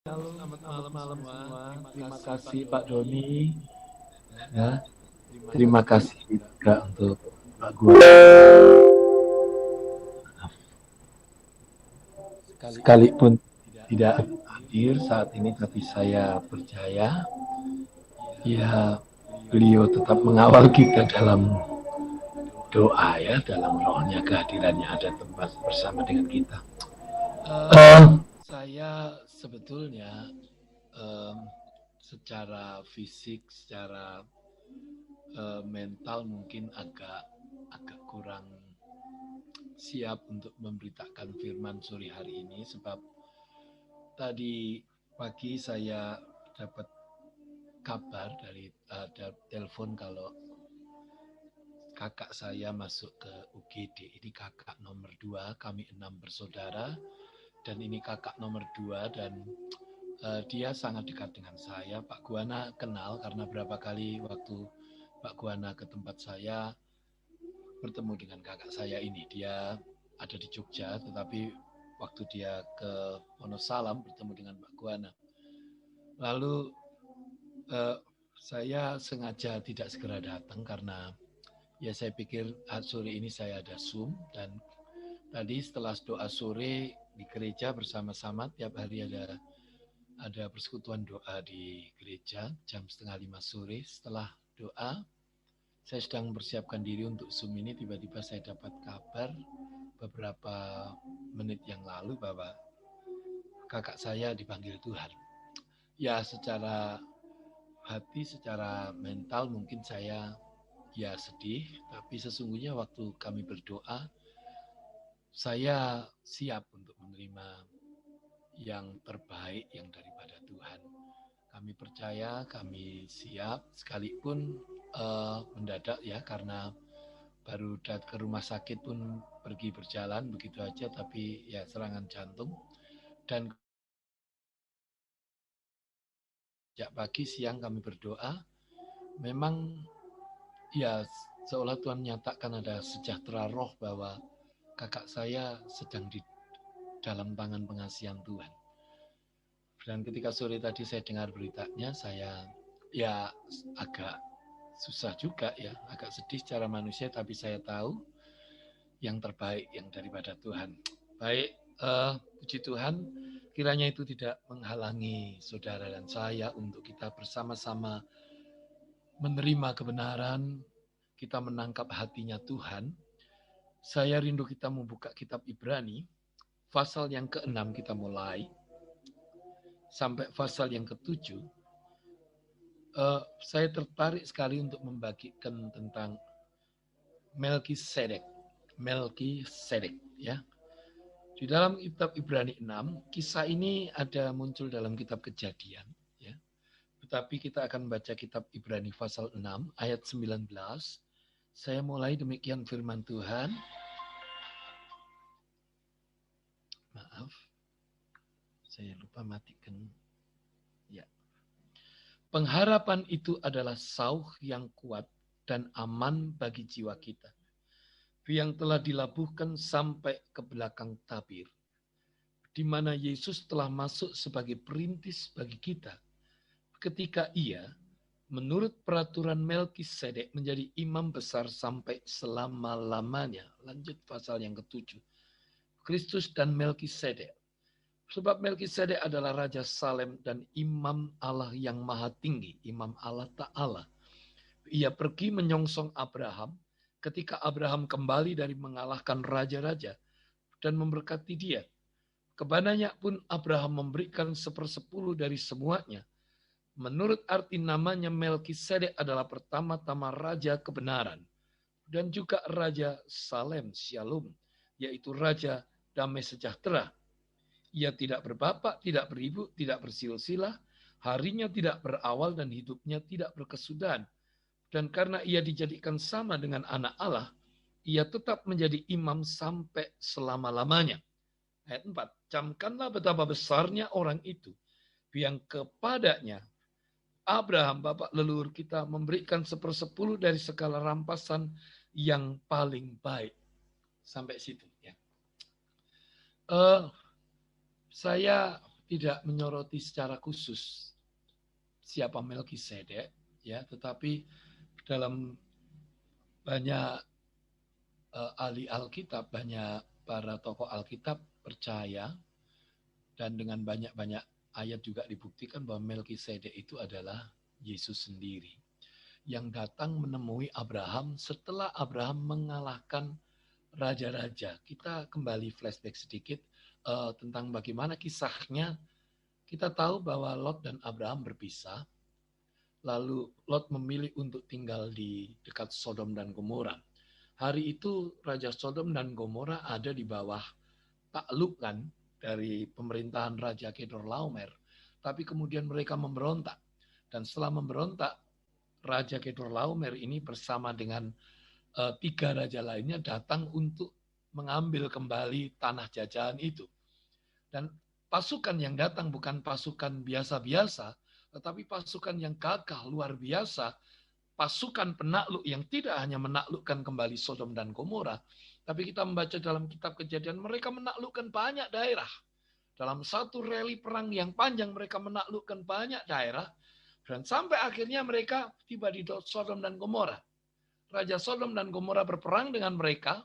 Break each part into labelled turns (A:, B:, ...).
A: Selamat
B: Selamat
A: malam
B: malam
A: semua.
B: semua.
A: Terima
B: Terima
A: kasih
B: kasih
A: Pak
B: Pak
A: Doni.
B: Doni.
A: Ya,
B: Ya,
A: terima
B: terima
A: kasih
B: kasih
A: juga
B: juga
A: untuk
B: untuk
A: Pak
B: Pak
A: Gua.
B: Gua.
A: Sekalipun
B: Sekalipun
A: tidak
B: tidak
A: hadir
B: hadir
A: saat
B: saat
A: ini,
B: ini,
A: tapi
B: tapi
A: saya
B: saya
A: percaya
B: percaya
A: ya
B: ya
A: beliau
B: beliau
A: tetap
B: tetap
A: mengawal
B: mengawal
A: kita
B: kita
A: dalam
B: dalam
A: doa
B: doa
A: ya,
B: ya,
A: dalam
B: dalam
A: rohnya
B: rohnya
A: kehadirannya
B: kehadirannya
A: ada
B: ada
A: tempat
B: tempat
A: bersama
B: bersama
A: dengan
B: dengan
A: kita.
B: kita.
A: Eh,
B: Uh,
A: saya sebetulnya em, secara fisik, secara mental mungkin agak agak kurang siap untuk memberitakan firman sore hari ini sebab tadi pagi saya dapat kabar dari telepon kalau kakak saya masuk ke UGD. Ini kakak nomor 2, kami 6 bersaudara dan ini kakak nomor 2 dan dia sangat dekat dengan saya. Pak Guana kenal karena berapa kali waktu Pak Guana ke tempat saya bertemu dengan kakak saya ini. Dia ada di Jogja, tetapi waktu dia ke Wonosalam bertemu dengan Pak Guana. Lalu saya sengaja tidak segera datang karena ya saya pikir sore ini saya ada Zoom dan tadi setelah doa sore di gereja bersama-sama tiap hari ada persekutuan doa di gereja jam 4:30 sore. Setelah doa saya sedang mempersiapkan diri untuk Zoom ini, tiba-tiba saya dapat kabar beberapa menit yang lalu bahwa kakak saya dipanggil Tuhan. Ya secara hati, secara mental mungkin saya ya sedih, tapi sesungguhnya waktu kami berdoa, saya siap untuk menerima yang terbaik yang daripada Tuhan. Kami percaya, kami siap, sekalipun mendadak ya, karena baru ke rumah sakit pun pergi berjalan begitu aja, tapi ya serangan jantung. Dan sejak pagi siang kami berdoa, memang ya seolah Tuhan menyatakan ada sejahtera roh bahwa kakak saya sedang di dalam tangan pengasihan Tuhan. Dan ketika sore tadi saya dengar beritanya, saya ya agak susah juga ya, agak sedih secara manusia, tapi saya tahu yang terbaik yang daripada Tuhan. Baik, puji Tuhan, kiranya itu tidak menghalangi saudara dan saya untuk kita bersama-sama menerima kebenaran, kita menangkap hatinya Tuhan. Saya rindu kita membuka kitab Ibrani, pasal yang ke-6 kita mulai, sampai pasal yang ke-7. Saya tertarik sekali untuk membagikan tentang Melkisedek. Melkisedek, ya. Di dalam kitab Ibrani 6, kisah ini ada muncul dalam kitab Kejadian, ya. Tetapi kita akan baca kitab Ibrani pasal 6 ayat 19. Saya mulai demikian firman Tuhan. Maaf, saya lupa matikan. Ya. Pengharapan itu adalah sauh yang kuat dan aman bagi jiwa kita, yang telah dilabuhkan sampai ke belakang tabir, di mana Yesus telah masuk sebagai perintis bagi kita, ketika ia, menurut peraturan Melkisedek, menjadi imam besar sampai selama-lamanya. Lanjut pasal yang ke-7. Kristus dan Melkisedek. Sebab Melkisedek adalah Raja Salem dan imam Allah yang maha tinggi, imam Allah Ta'ala. Ia pergi menyongsong Abraham ketika Abraham kembali dari mengalahkan raja-raja dan memberkati dia. Kepadanya pun Abraham memberikan 1/10 dari semuanya. Menurut arti namanya, Melkisedek adalah pertama-tama raja kebenaran dan juga Raja Salem, Shalom, yaitu Raja damai sejahtera. Ia tidak berbapak, tidak beribu, tidak bersilsilah, harinya tidak berawal dan hidupnya tidak berkesudahan. Dan karena ia dijadikan sama dengan anak Allah, ia tetap menjadi imam sampai selama-lamanya. Ayat 4, camkanlah betapa besarnya orang itu, yang kepadanya Abraham, bapak leluhur kita, memberikan 1/10 dari segala rampasan yang paling baik. Sampai situ ya. Saya tidak menyoroti secara khusus siapa Melkisedek, ya, tetapi dalam banyak ahli Alkitab, banyak para tokoh Alkitab percaya, dan dengan banyak-banyak ayat juga dibuktikan bahwa Melkisedek itu adalah Yesus sendiri, yang datang menemui Abraham setelah Abraham mengalahkan raja-raja. Kita kembali flashback sedikit tentang bagaimana kisahnya. Kita tahu bahwa Lot dan Abraham berpisah. Lalu Lot memilih untuk tinggal di dekat Sodom dan Gomora. Hari itu Raja Sodom dan Gomora ada di bawah taklukan dari pemerintahan Raja Kedorlaomer. Tapi kemudian mereka memberontak. Dan setelah memberontak, Raja Kedorlaomer ini bersama dengan 3 raja lainnya datang untuk mengambil kembali tanah jajahan itu. Dan pasukan yang datang bukan pasukan biasa-biasa, tetapi pasukan yang gagah luar biasa, pasukan penakluk yang tidak hanya menaklukkan kembali Sodom dan Gomora, tapi kita membaca dalam kitab Kejadian, mereka menaklukkan banyak daerah. Dalam satu rally perang yang panjang, mereka menaklukkan banyak daerah, dan sampai akhirnya mereka tiba di Sodom dan Gomora. Raja Sodom dan Gomora berperang dengan mereka,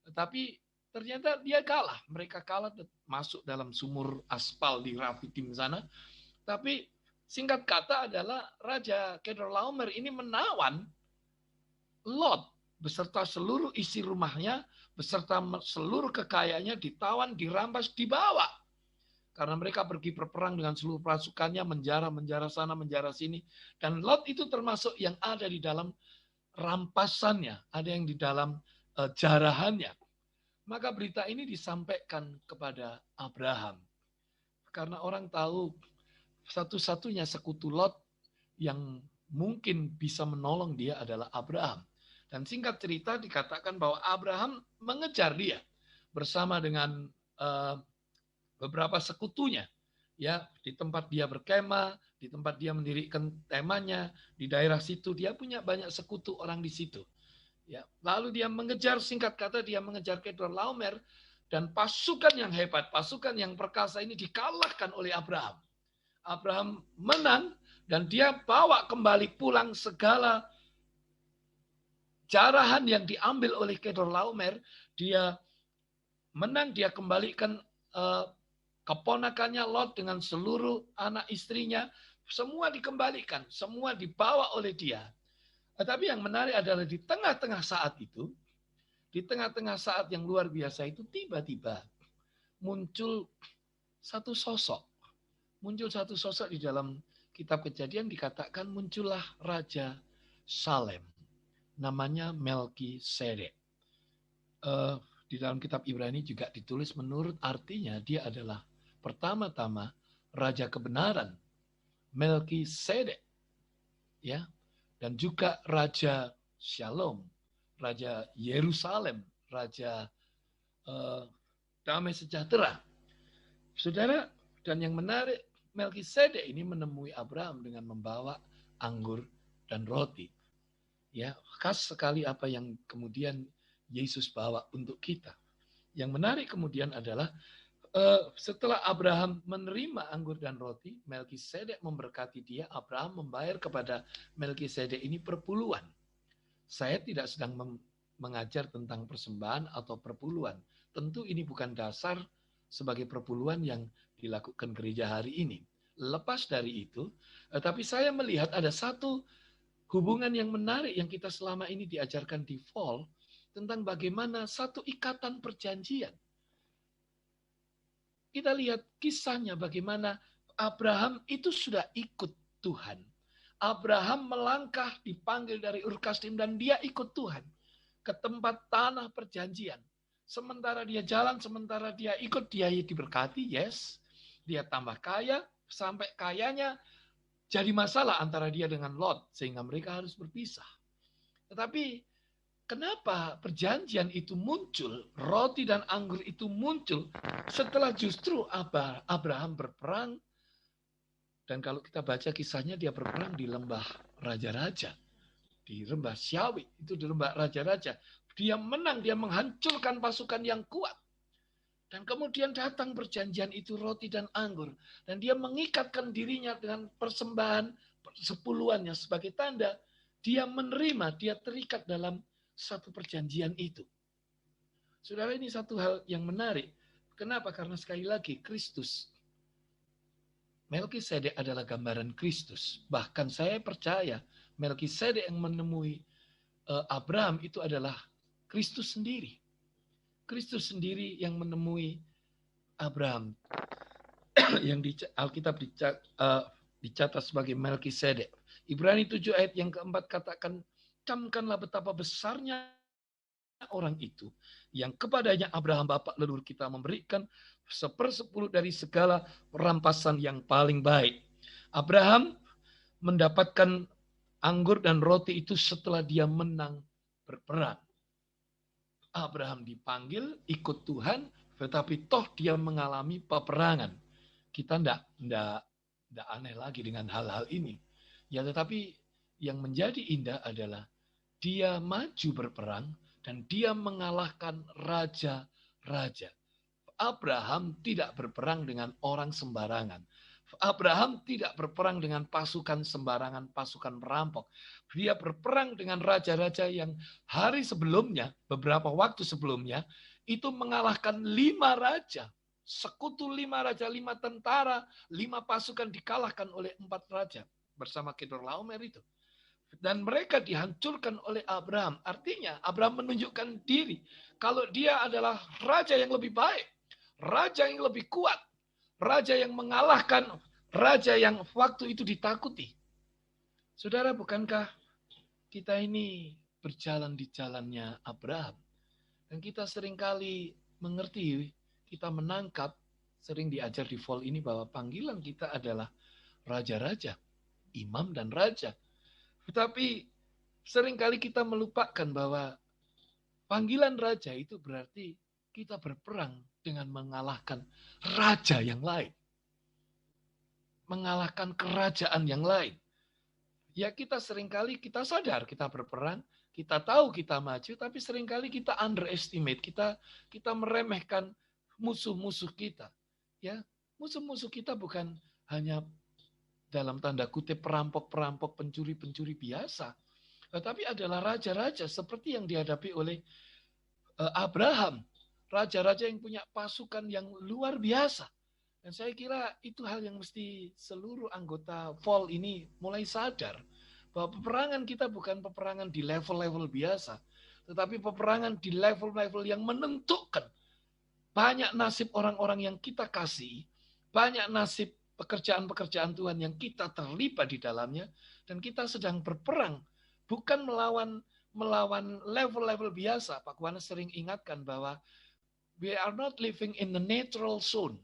A: tetapi ternyata dia kalah. Mereka kalah, masuk dalam sumur aspal di Rafidim sana. Tapi singkat kata adalah Raja Kedorlaomer ini menawan Lot beserta seluruh isi rumahnya, beserta seluruh kekayaannya ditawan, dirampas, dibawa. Karena mereka pergi berperang dengan seluruh pasukannya, menjara sana, menjara sini. Dan Lot itu termasuk yang ada di dalam rampasannya, ada yang di dalam jarahannya. Maka berita ini disampaikan kepada Abraham. Karena orang tahu satu-satunya sekutu Lot yang mungkin bisa menolong dia adalah Abraham. Dan singkat cerita dikatakan bahwa Abraham mengejar dia bersama dengan beberapa sekutunya. Ya, di tempat dia berkemah, di tempat dia mendirikan temanya, di daerah situ dia punya banyak sekutu orang di situ. Ya, lalu dia mengejar, singkat kata dia mengejar Kedorlaomer, dan pasukan yang hebat, pasukan yang perkasa ini dikalahkan oleh Abraham. Abraham menang dan dia bawa kembali pulang segala jarahan yang diambil oleh Kedorlaomer. Dia menang, dia kembalikan keponakannya Lot dengan seluruh anak istrinya, semua dikembalikan, semua dibawa oleh dia. Tetapi yang menarik adalah di tengah-tengah saat itu, di tengah-tengah saat yang luar biasa itu, tiba-tiba muncul satu sosok. Muncul satu sosok di dalam kitab Kejadian, dikatakan muncullah Raja Salem. Namanya Melkisedek. Di dalam kitab Ibrani juga ditulis menurut artinya dia adalah pertama-tama Raja Kebenaran, Melkisedek, ya, dan juga Raja Shalom, Raja Yerusalem, Raja Damai Sejahtera. Saudara, dan yang menarik, Melkisedek ini menemui Abraham dengan membawa anggur dan roti. Ya, khas sekali apa yang kemudian Yesus bawa untuk kita. Yang menarik kemudian adalah setelah Abraham menerima anggur dan roti, Melkisedek memberkati dia. Abraham membayar kepada Melkisedek ini perpuluhan. Saya tidak sedang mengajar tentang persembahan atau perpuluhan. Tentu ini bukan dasar sebagai perpuluhan yang dilakukan gereja hari ini. Lepas dari itu, tapi saya melihat ada satu hubungan yang menarik yang kita selama ini diajarkan di Vol tentang bagaimana satu ikatan perjanjian. Kita lihat kisahnya bagaimana Abraham itu sudah ikut Tuhan. Abraham melangkah dipanggil dari Ur Kasdim dan dia ikut Tuhan ke tempat tanah perjanjian. Sementara dia jalan, sementara dia ikut, dia diberkati, yes. Dia tambah kaya, sampai kayanya jadi masalah antara dia dengan Lot, sehingga mereka harus berpisah. Tetapi kenapa perjanjian itu muncul, roti dan anggur itu muncul setelah justru Abraham berperang. Dan kalau kita baca kisahnya, dia berperang di lembah Raja-Raja. Di lembah Syawi, itu di lembah Raja-Raja. Dia menang, dia menghancurkan pasukan yang kuat. Dan kemudian datang perjanjian itu roti dan anggur. Dan dia mengikatkan dirinya dengan persembahan sepuluhannya sebagai tanda. Dia menerima, dia terikat dalam satu perjanjian itu. Saudara, ini satu hal yang menarik. Kenapa? Karena sekali lagi Kristus. Melkisedek adalah gambaran Kristus. Bahkan saya percaya Melkisedek yang menemui Abraham itu adalah Kristus sendiri. Kristus sendiri yang menemui Abraham. Yang di Alkitab dicatat sebagai Melkisedek. Ibrani 7 ayat yang keempat katakan, camkanlah betapa besarnya orang itu yang kepadanya Abraham bapak leluhur kita memberikan 1/10 dari segala perampasan yang paling baik. Abraham mendapatkan anggur dan roti itu setelah dia menang berperang. Abraham dipanggil ikut Tuhan, tetapi toh dia mengalami peperangan. Kita tidak aneh lagi dengan hal-hal ini. Ya, tetapi yang menjadi indah adalah dia maju berperang dan dia mengalahkan raja-raja. Abraham tidak berperang dengan orang sembarangan. Abraham tidak berperang dengan pasukan sembarangan, pasukan perampok. Dia berperang dengan raja-raja yang hari sebelumnya, beberapa waktu sebelumnya, itu mengalahkan 5 raja. Sekutu 5 raja, 5 tentara, 5 pasukan dikalahkan oleh 4 raja. Bersama Kedorlaomer itu. Dan mereka dihancurkan oleh Abraham. Artinya Abraham menunjukkan diri. Kalau dia adalah raja yang lebih baik. Raja yang lebih kuat. Raja yang mengalahkan raja yang waktu itu ditakuti. Saudara, bukankah kita ini berjalan di jalannya Abraham? Dan kita seringkali mengerti, kita menangkap, sering diajar di Vol ini bahwa panggilan kita adalah raja-raja, imam dan raja. Tetapi seringkali kita melupakan bahwa panggilan raja itu berarti kita berperang dengan mengalahkan raja yang lain. Mengalahkan kerajaan yang lain. Ya, kita seringkali kita sadar kita berperang, kita tahu kita maju, tapi seringkali kita underestimate, kita meremehkan musuh-musuh kita. Ya, musuh-musuh kita bukan hanya dalam tanda kutip perampok-perampok, pencuri-pencuri biasa, tetapi adalah raja-raja seperti yang dihadapi oleh Abraham. Raja-raja yang punya pasukan yang luar biasa. Dan saya kira itu hal yang mesti seluruh anggota Vol ini mulai sadar. Bahwa peperangan kita bukan peperangan di level-level biasa. Tetapi peperangan di level-level yang menentukan banyak nasib orang-orang yang kita kasih. Banyak nasib pekerjaan-pekerjaan Tuhan yang kita terlibat di dalamnya. Dan kita sedang berperang. Bukan melawan level-level biasa. Pak Kuwana sering ingatkan bahwa we are not living in the natural zone.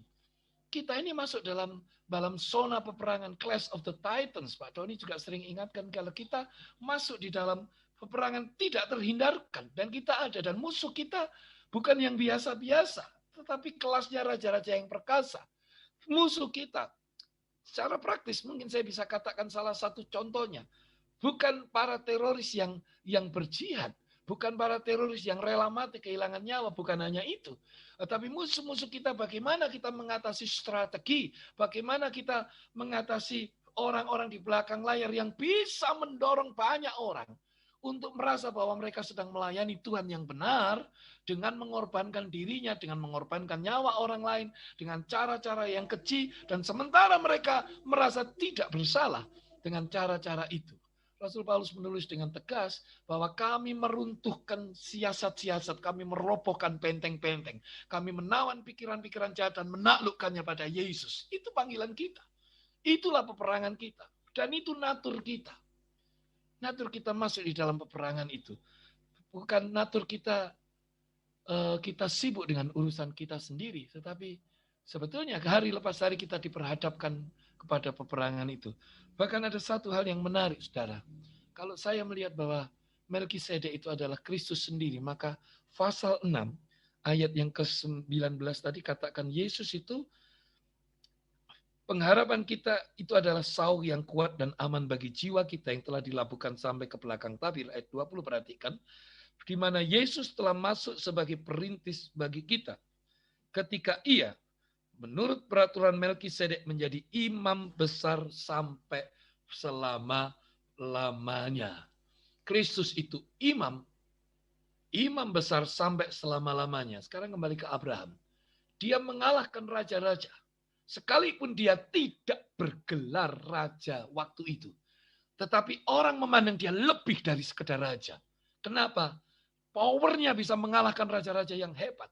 A: Kita ini masuk dalam zona peperangan, Clash of the Titans. Pak Doni juga sering ingatkan kalau kita masuk di dalam peperangan tidak terhindarkan. Dan kita ada. Dan musuh kita bukan yang biasa-biasa. Tetapi kelasnya raja-raja yang perkasa. Musuh kita. Secara praktis mungkin saya bisa katakan salah satu contohnya. Bukan para teroris yang berjihad. Bukan para teroris yang rela mati kehilangan nyawa. Bukan hanya itu. Tetapi musuh-musuh kita bagaimana kita mengatasi strategi. Bagaimana kita mengatasi orang-orang di belakang layar yang bisa mendorong banyak orang. Untuk merasa bahwa mereka sedang melayani Tuhan yang benar. Dengan mengorbankan dirinya. Dengan mengorbankan nyawa orang lain. Dengan cara-cara yang keji. Dan sementara mereka merasa tidak bersalah. Dengan cara-cara itu. Rasul Paulus menulis dengan tegas bahwa kami meruntuhkan siasat-siasat, kami merobohkan benteng-benteng, kami menawan pikiran-pikiran jahat dan menaklukkannya pada Yesus. Itu panggilan kita. Itulah peperangan kita. Dan itu natur kita. Natur kita masuk di dalam peperangan itu. Bukan natur kita sibuk dengan urusan kita sendiri, tetapi sebetulnya hari lepas hari kita diperhadapkan kepada peperangan itu. Bahkan ada satu hal yang menarik, saudara. Kalau saya melihat bahwa Melkisedek itu adalah Kristus sendiri, maka pasal 6, ayat yang ke-19 tadi katakan Yesus itu, pengharapan kita itu adalah sauh yang kuat dan aman bagi jiwa kita yang telah dilabuhkan sampai ke belakang tabir. Ayat 20 perhatikan. Di mana Yesus telah masuk sebagai perintis bagi kita. ketika ia menurut peraturan Melkisedek menjadi imam besar sampai selama-lamanya. Kristus itu imam besar sampai selama-lamanya. Sekarang kembali ke Abraham. Dia mengalahkan raja-raja. Sekalipun dia tidak bergelar raja waktu itu. Tetapi orang memandang dia lebih dari sekedar raja. Kenapa? Powernya bisa mengalahkan raja-raja yang hebat.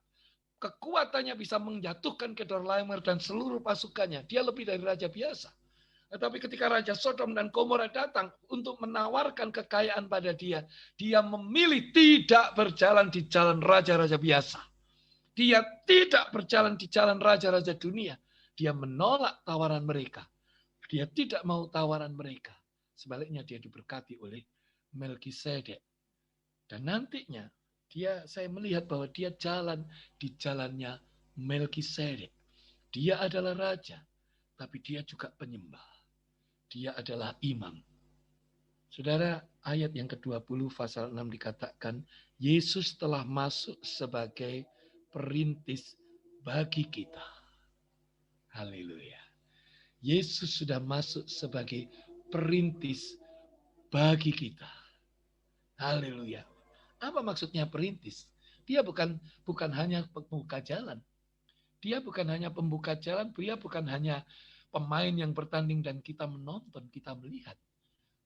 A: Kekuatannya bisa menjatuhkan Kedorlaomer dan seluruh pasukannya. Dia lebih dari raja biasa. Tetapi ketika Raja Sodom dan Gomora datang untuk menawarkan kekayaan pada dia, dia memilih tidak berjalan di jalan raja-raja biasa. Dia tidak berjalan di jalan raja-raja dunia. Dia menolak tawaran mereka. Dia tidak mau tawaran mereka. Sebaliknya dia diberkati oleh Melkisedek. Dan nantinya saya melihat bahwa dia jalan di jalannya Melkisedek. Dia adalah raja, tapi dia juga penyembah. Dia adalah imam. Saudara, ayat yang ke-20 pasal 6 dikatakan, Yesus telah masuk sebagai perintis bagi kita. Haleluya. Yesus sudah masuk sebagai perintis bagi kita. Haleluya. Apa maksudnya perintis? Dia bukan hanya pembuka jalan. Dia bukan hanya pembuka jalan, dia bukan hanya pemain yang bertanding dan kita menonton, kita melihat.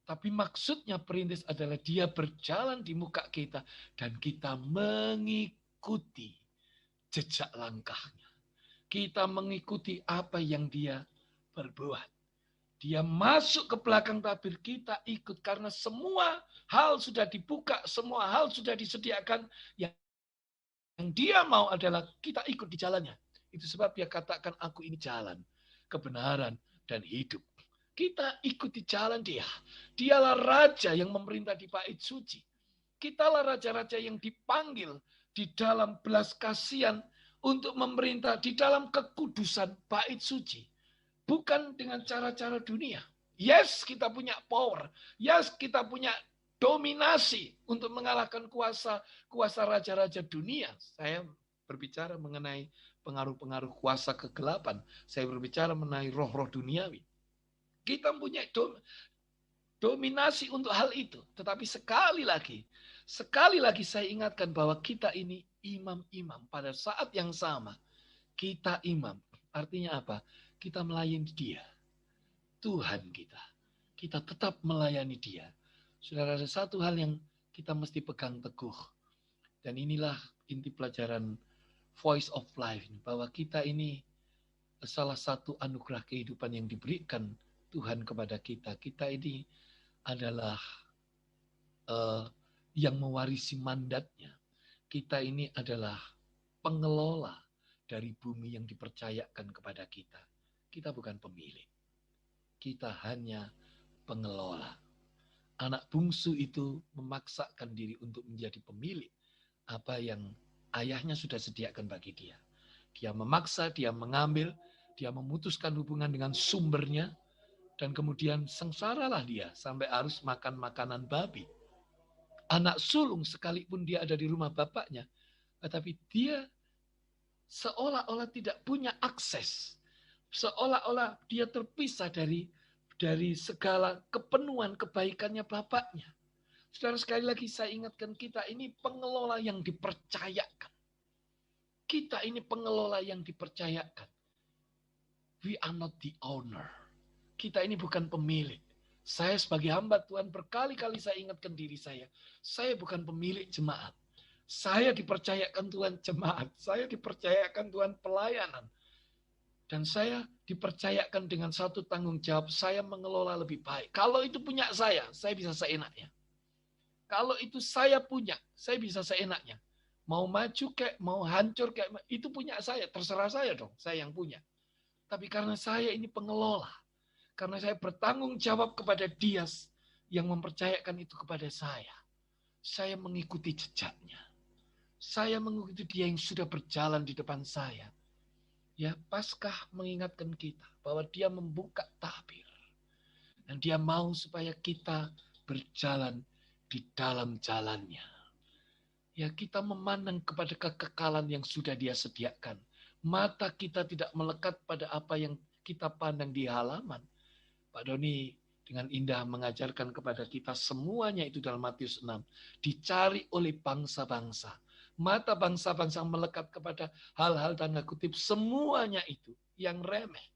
A: Tapi maksudnya perintis adalah dia berjalan di muka kita dan kita mengikuti jejak langkahnya. Kita mengikuti apa yang dia berbuat. Dia masuk ke belakang tabir, kita ikut karena semua hal sudah dibuka, semua hal sudah disediakan. Yang dia mau adalah kita ikut di jalannya. Itu sebab dia katakan, aku ini jalan, kebenaran, dan hidup. Kita ikuti jalan dia. Dialah raja yang memerintah di bait suci. Kitalah raja-raja yang dipanggil di dalam belas kasihan untuk memerintah di dalam kekudusan bait suci. Bukan dengan cara-cara dunia. Yes, kita punya power. Yes, kita punya dominasi untuk mengalahkan kuasa raja-raja dunia. Saya berbicara mengenai pengaruh-pengaruh kuasa kegelapan. Saya berbicara mengenai roh-roh duniawi. Kita punya dominasi untuk hal itu. Tetapi sekali lagi saya ingatkan bahwa kita ini imam-imam. Pada saat yang sama, kita imam. Artinya apa? Kita melayani dia. Tuhan kita. Kita tetap melayani dia. Saudara, ada satu hal yang kita mesti pegang teguh. Dan inilah inti pelajaran Voice of Life. Bahwa kita ini salah satu anugerah kehidupan yang diberikan Tuhan kepada kita. Kita ini adalah yang mewarisi mandatnya. Kita ini adalah pengelola dari bumi yang dipercayakan kepada kita. Kita bukan pemilik. Kita hanya pengelola. Anak bungsu itu memaksakan diri untuk menjadi pemilik apa yang ayahnya sudah sediakan bagi dia. Dia memaksa, dia mengambil, dia memutuskan hubungan dengan sumbernya, dan kemudian sengsaralah dia sampai harus makan makanan babi. Anak sulung sekalipun dia ada di rumah bapaknya, tetapi dia seolah-olah tidak punya akses. Seolah-olah dia terpisah dari segala kepenuhan kebaikannya bapaknya. Saudara, sekali lagi saya ingatkan, kita ini pengelola yang dipercayakan. Kita ini pengelola yang dipercayakan. We are not the owner. Kita ini bukan pemilik. Saya sebagai hamba Tuhan berkali-kali saya ingatkan diri saya bukan pemilik jemaat. Saya dipercayakan Tuhan jemaat. Saya dipercayakan Tuhan pelayanan. Dan saya dipercayakan dengan satu tanggung jawab, saya mengelola lebih baik. Kalau itu punya saya bisa seenaknya. Kalau itu saya punya, saya bisa seenaknya. Mau maju kayak, mau hancur kayak, itu punya saya. Terserah saya dong, saya yang punya. Tapi karena saya ini pengelola, karena saya bertanggung jawab kepada Dia yang mempercayakan itu kepada saya mengikuti jejaknya. Saya mengikuti Dia yang sudah berjalan di depan saya. Ya, Paskah mengingatkan kita bahwa Dia membuka tabir. Dan Dia mau supaya kita berjalan di dalam jalannya. Ya, kita memandang kepada kekekalan yang sudah Dia sediakan. Mata kita tidak melekat pada apa yang kita pandang di halaman. Pak Doni dengan indah mengajarkan kepada kita semuanya itu dalam Matius 6. Dicari oleh bangsa-bangsa. Mata bangsa-bangsa melekat kepada hal-hal tanda kutip semuanya itu yang remeh.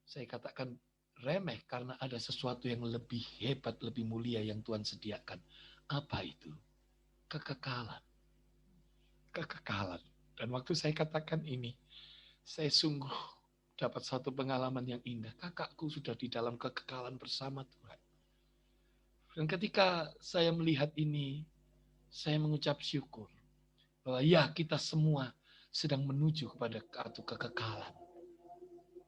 A: Saya katakan remeh karena ada sesuatu yang lebih hebat, lebih mulia yang Tuhan sediakan. Apa itu? Kekekalan. Kekekalan. Dan waktu saya katakan ini, saya sungguh dapat satu pengalaman yang indah. Kakakku sudah di dalam kekekalan bersama Tuhan. Dan ketika saya melihat ini, saya mengucap syukur. Bahwa ya, kita semua sedang menuju kepada kekekalan.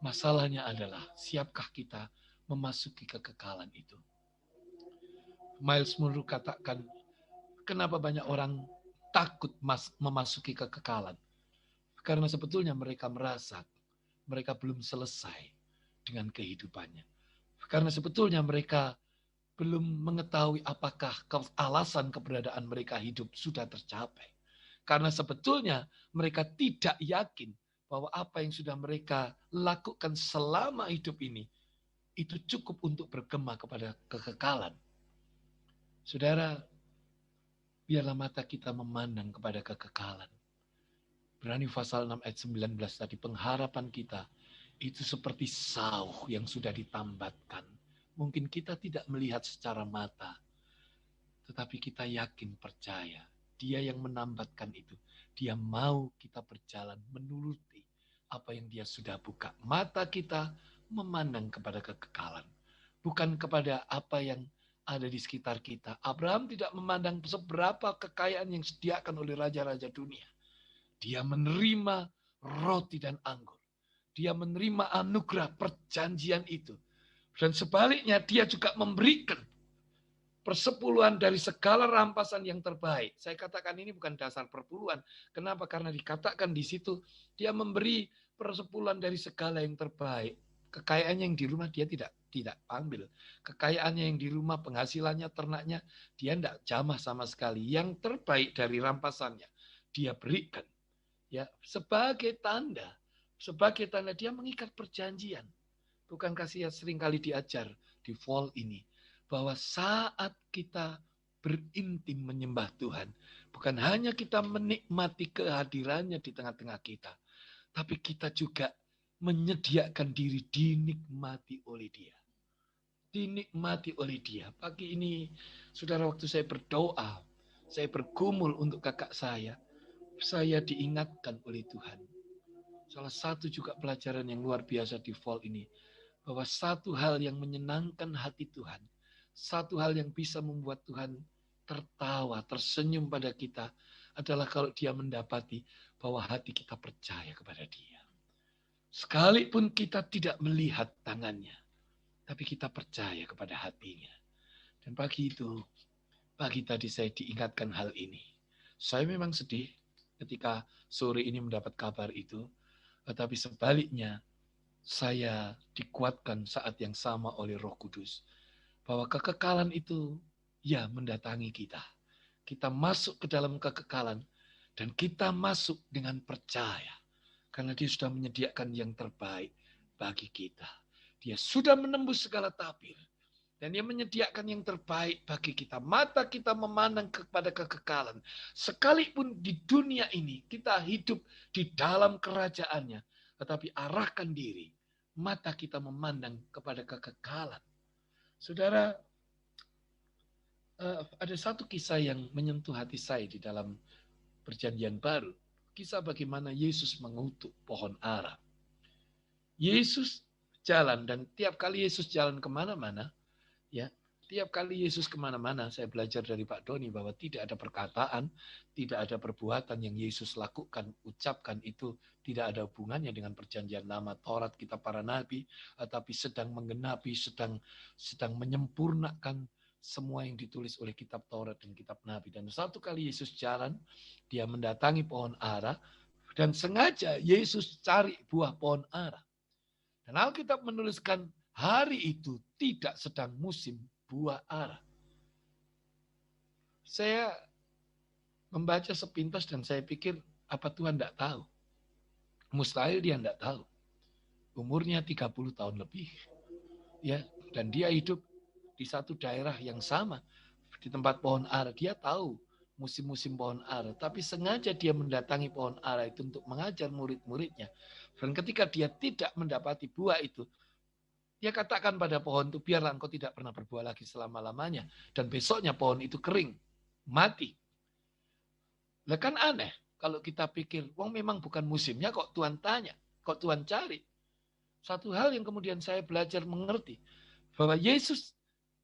A: Masalahnya adalah, siapkah kita memasuki kekekalan itu? Miles Monroe katakan, kenapa banyak orang takut memasuki kekekalan? Karena sebetulnya mereka merasa mereka belum selesai dengan kehidupannya. Karena sebetulnya mereka belum mengetahui apakah alasan keberadaan mereka hidup sudah tercapai. Karena sebetulnya mereka tidak yakin bahwa apa yang sudah mereka lakukan selama hidup ini itu cukup untuk bergema kepada kekekalan. Saudara, biarlah mata kita memandang kepada kekekalan. Berani pasal 6 ayat 19 tadi, pengharapan kita itu seperti sauh yang sudah ditambatkan. Mungkin kita tidak melihat secara mata, tetapi kita yakin percaya. Dia yang menambatkan itu. Dia mau kita berjalan menuruti apa yang dia sudah buka. Mata kita memandang kepada kekekalan. Bukan kepada apa yang ada di sekitar kita. Abraham tidak memandang seberapa kekayaan yang disediakan oleh raja-raja dunia. Dia menerima roti dan anggur. Dia menerima anugerah perjanjian itu. Dan sebaliknya dia juga memberikan persepuluhan dari segala rampasan yang terbaik. Saya katakan ini bukan dasar perpuluhan. Kenapa? Karena dikatakan di situ dia memberi persepuluhan dari segala yang terbaik. Kekayaannya yang di rumah dia tidak ambil. Kekayaannya yang di rumah, penghasilannya, ternaknya, dia tidak jamah sama sekali. Yang terbaik dari rampasannya dia berikan. Ya, sebagai tanda dia mengikat perjanjian. Bukankah saya sering kali diajar di fall ini bahwa saat kita berintim menyembah Tuhan, bukan hanya kita menikmati kehadirannya di tengah-tengah kita, tapi kita juga menyediakan diri dinikmati oleh Dia. Dinikmati oleh Dia. Pagi ini, saudara, waktu saya berdoa, saya bergumul untuk kakak saya diingatkan oleh Tuhan. Salah satu juga pelajaran yang luar biasa di fall ini, bahwa satu hal yang menyenangkan hati Tuhan, satu hal yang bisa membuat Tuhan tertawa, tersenyum pada kita, adalah kalau Dia mendapati bahwa hati kita percaya kepada Dia. Sekalipun kita tidak melihat tangannya, tapi kita percaya kepada hatinya. Dan pagi tadi saya diingatkan hal ini. Saya memang sedih ketika sore ini mendapat kabar itu, tetapi sebaliknya, saya dikuatkan saat yang sama oleh Roh Kudus. Bahwa kekekalan itu, ya, mendatangi kita. Kita masuk ke dalam kekekalan, dan kita masuk dengan percaya. Karena Dia sudah menyediakan yang terbaik bagi kita. Dia sudah menembus segala tabir. Dan Dia menyediakan yang terbaik bagi kita. Mata kita memandang kepada kekekalan. Sekalipun di dunia ini kita hidup di dalam kerajaannya, tetapi arahkan diri. Mata kita memandang kepada kekekalan. Saudara, ada satu kisah yang menyentuh hati saya di dalam Perjanjian Baru. Kisah bagaimana Yesus mengutuk pohon ara. Yesus jalan, dan tiap kali Yesus jalan kemana-mana, ya, tiap kali Yesus kemana-mana, saya belajar dari Pak Doni bahwa tidak ada perkataan, tidak ada perbuatan yang Yesus lakukan, ucapkan itu tidak ada hubungannya dengan perjanjian lama, Taurat, kitab para nabi, tapi sedang menggenapi, sedang menyempurnakan semua yang ditulis oleh kitab Taurat dan kitab nabi. Dan satu kali Yesus jalan, Dia mendatangi pohon ara, dan sengaja Yesus cari buah pohon ara. Dan Alkitab menuliskan hari itu tidak sedang musim buah ara. Saya membaca sepintas dan saya pikir, apa Tuhan tidak tahu? Mustahil dia tidak tahu. Umurnya 30 tahun lebih. Ya, dan dia hidup di satu daerah yang sama, di tempat pohon ara. Dia tahu musim-musim pohon ara, tapi sengaja dia mendatangi pohon ara itu untuk mengajar murid-muridnya. Dan ketika dia tidak mendapati buah itu, dia katakan pada pohon itu, biarlah engkau tidak pernah berbuah lagi selama-lamanya. Dan besoknya pohon itu kering, mati. Lah kan aneh, kalau kita pikir, wong memang bukan musimnya, kok Tuhan tanya, kok Tuhan cari. Satu hal yang kemudian saya belajar mengerti, bahwa Yesus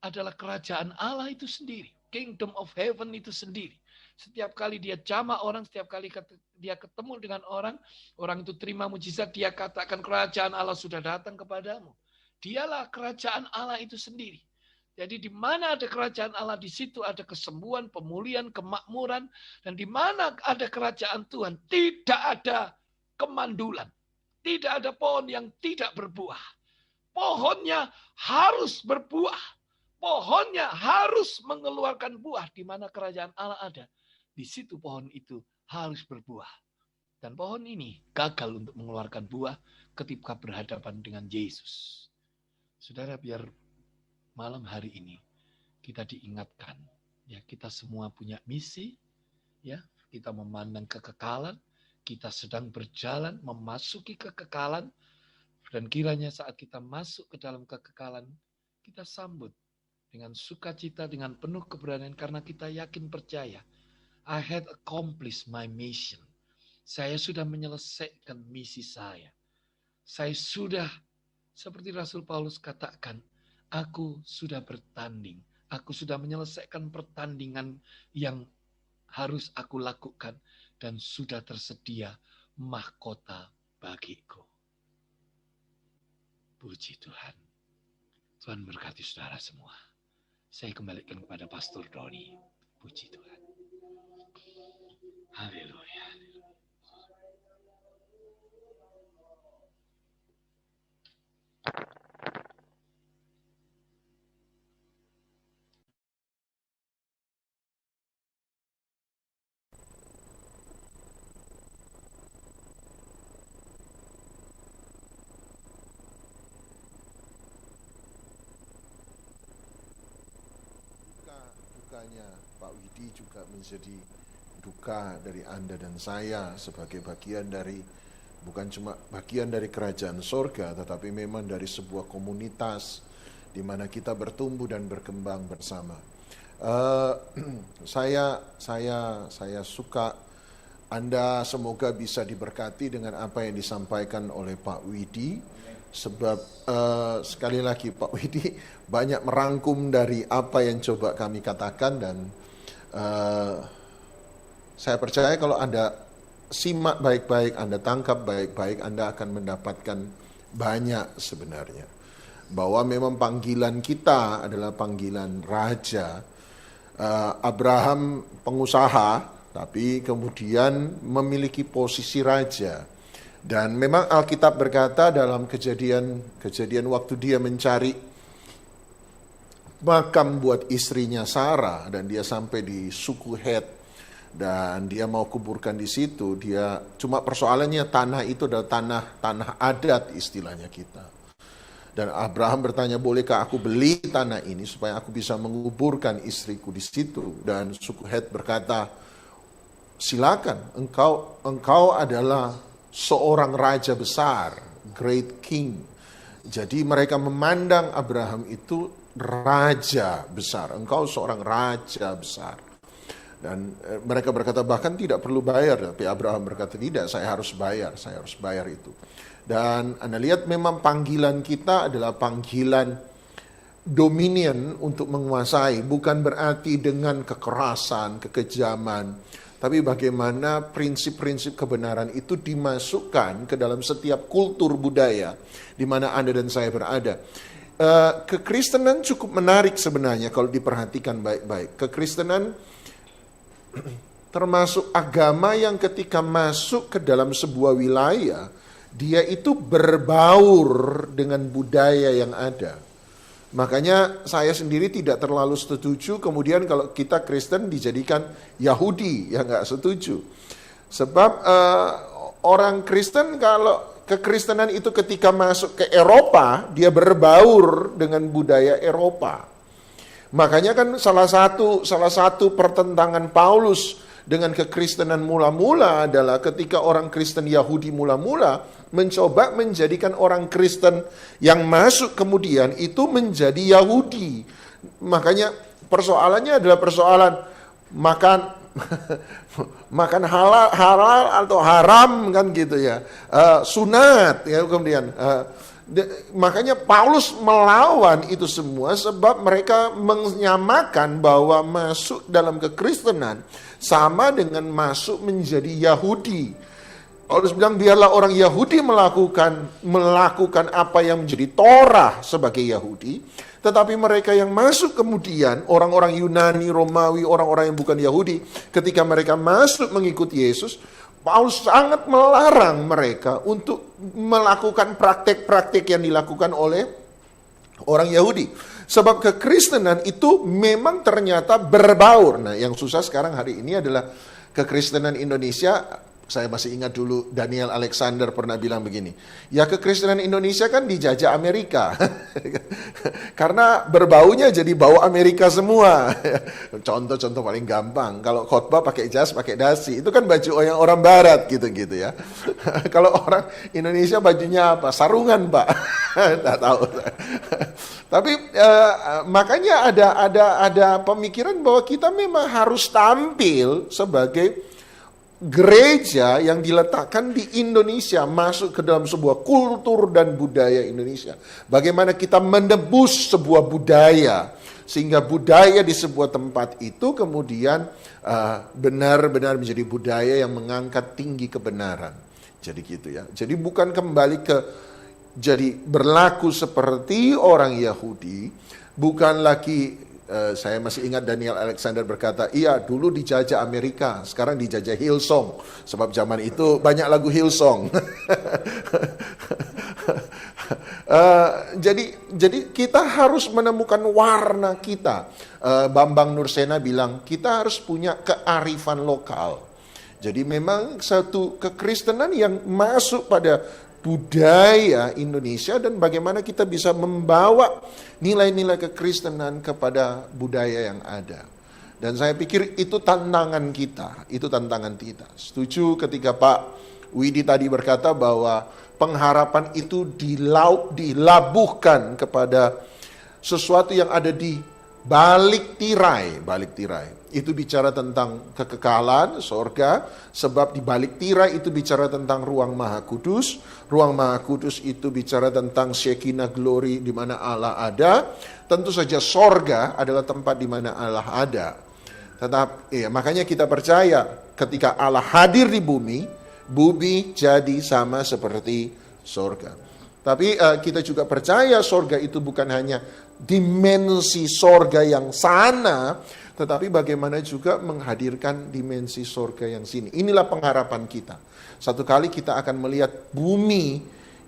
A: adalah kerajaan Allah itu sendiri. Kingdom of Heaven itu sendiri. Setiap kali dia jamah orang, setiap kali dia ketemu dengan orang itu terima mujizat, dia katakan kerajaan Allah sudah datang kepadamu. Dialah kerajaan Allah itu sendiri. Jadi di mana ada kerajaan Allah, di situ ada kesembuhan, pemulihan, kemakmuran. Dan di mana ada kerajaan Tuhan, tidak ada kemandulan. Tidak ada pohon yang tidak berbuah. Pohonnya harus berbuah. Pohonnya harus mengeluarkan buah. Di mana kerajaan Allah ada, di situ pohon itu harus berbuah. Dan pohon ini gagal untuk mengeluarkan buah ketika berhadapan dengan Yesus. Saudara, biar malam hari ini kita diingatkan, ya, kita semua punya misi, ya, kita memandang kekekalan, kita sedang berjalan memasuki kekekalan, dan kiranya saat kita masuk ke dalam kekekalan, kita sambut dengan sukacita, dengan penuh keberanian, karena kita yakin percaya, I had accomplished my mission. Saya sudah menyelesaikan misi saya. Saya sudah, seperti Rasul Paulus katakan, aku sudah bertanding. Aku sudah menyelesaikan pertandingan yang harus aku lakukan. Dan sudah tersedia mahkota bagiku. Puji Tuhan. Tuhan berkati saudara semua. Saya kembalikan kepada Pastor Doni. Puji Tuhan. Haleluya.
B: Dukanya Pak Widi juga menjadi duka dari Anda dan saya sebagai bagian dari, bukan cuma bagian dari kerajaan sorga, tetapi memang dari sebuah komunitas di mana kita bertumbuh dan berkembang bersama. Saya suka Anda semoga bisa diberkati dengan apa yang disampaikan oleh Pak Widi. Sebab sekali lagi Pak Widi banyak merangkum dari apa yang coba kami katakan, dan saya percaya kalau Anda simak baik-baik, Anda tangkap baik-baik, Anda akan mendapatkan banyak sebenarnya. Bahwa memang panggilan kita adalah panggilan raja. Abraham pengusaha, tapi kemudian memiliki posisi raja. Dan memang Alkitab berkata dalam kejadian waktu dia mencari makam buat istrinya Sarah, dan dia sampai di suku Het, dan dia mau kuburkan di situ. Dia cuma persoalannya tanah itu adalah tanah adat istilahnya kita. Dan Abraham bertanya, bolehkah aku beli tanah ini supaya aku bisa menguburkan istriku di situ? Dan suku Het berkata, silakan, engkau adalah seorang raja besar, great king. Jadi mereka memandang Abraham itu raja besar. Engkau seorang raja besar. Dan mereka berkata bahkan tidak perlu bayar. Tapi Abraham berkata tidak, saya harus bayar itu. Dan Anda lihat memang panggilan kita adalah panggilan dominion untuk menguasai. Bukan berarti dengan kekerasan, kekejaman. Tapi bagaimana prinsip-prinsip kebenaran itu dimasukkan ke dalam setiap kultur budaya di mana Anda dan saya berada. Kekristenan cukup menarik sebenarnya kalau diperhatikan baik-baik. Kekristenan termasuk agama yang ketika masuk ke dalam sebuah wilayah, dia itu berbaur dengan budaya yang ada. Makanya saya sendiri tidak terlalu setuju kemudian kalau kita Kristen dijadikan Yahudi, ya nggak setuju. Sebab orang Kristen kalau kekristenan itu ketika masuk ke Eropa, dia berbaur dengan budaya Eropa. Makanya kan salah satu pertentangan Paulus dengan kekristenan mula-mula adalah ketika orang Kristen Yahudi mula-mula mencoba menjadikan orang Kristen yang masuk kemudian itu menjadi Yahudi. Makanya persoalannya adalah persoalan makan makan halal atau haram kan gitu ya, sunat ya kemudian. Makanya Paulus melawan itu semua sebab mereka menyamakan bahwa masuk dalam kekristenan sama dengan masuk menjadi Yahudi. Paulus bilang biarlah orang Yahudi melakukan apa yang menjadi Torah sebagai Yahudi, tetapi mereka yang masuk kemudian, orang-orang Yunani, Romawi, orang-orang yang bukan Yahudi, ketika mereka masuk mengikuti Yesus, Paulus sangat melarang mereka untuk melakukan praktek-praktek yang dilakukan oleh orang Yahudi. Sebab kekristenan itu memang ternyata berbaur. Nah, yang susah sekarang hari ini adalah kekristenan Indonesia. Saya masih ingat dulu Daniel Alexander pernah bilang begini, ya kekristenan Indonesia kan dijajah Amerika. Karena berbaunya jadi bau Amerika semua. Contoh-contoh paling gampang, kalau khotbah pakai jas, pakai dasi, itu kan baju yang orang barat gitu-gitu ya. Kalau orang Indonesia bajunya apa? Sarungan, Pak. Nggak tahu. Tapi makanya ada pemikiran bahwa kita memang harus tampil sebagai gereja yang diletakkan di Indonesia, masuk ke dalam sebuah kultur dan budaya Indonesia. Bagaimana kita menebus sebuah budaya, sehingga budaya di sebuah tempat itu kemudian benar-benar menjadi budaya yang mengangkat tinggi kebenaran. Jadi gitu ya. Jadi bukan kembali jadi berlaku seperti orang Yahudi, bukan lagi. Saya masih ingat Daniel Alexander berkata, iya dulu dijajah Amerika, sekarang dijajah Hillsong. Sebab zaman itu banyak lagu Hillsong. Jadi kita harus menemukan warna kita. Bambang Nursena bilang, kita harus punya kearifan lokal. Jadi memang satu kekristenan yang masuk pada budaya Indonesia dan bagaimana kita bisa membawa nilai-nilai kekristenan kepada budaya yang ada. Dan saya pikir itu tantangan kita, Setuju ketika Pak Widi tadi berkata bahwa pengharapan itu dilabuhkan kepada sesuatu yang ada di balik tirai. Itu bicara tentang kekekalan, sorga, sebab di balik tirai itu bicara tentang ruang maha kudus. Ruang maha kudus itu bicara tentang Shekinah glory di mana Allah ada. Tentu saja sorga adalah tempat di mana Allah ada. Makanya kita percaya ketika Allah hadir di bumi jadi sama seperti sorga. Tapi kita juga percaya sorga itu bukan hanya dimensi sorga yang sana, tetapi bagaimana juga menghadirkan dimensi sorga yang sini. Inilah pengharapan kita. Satu kali kita akan melihat bumi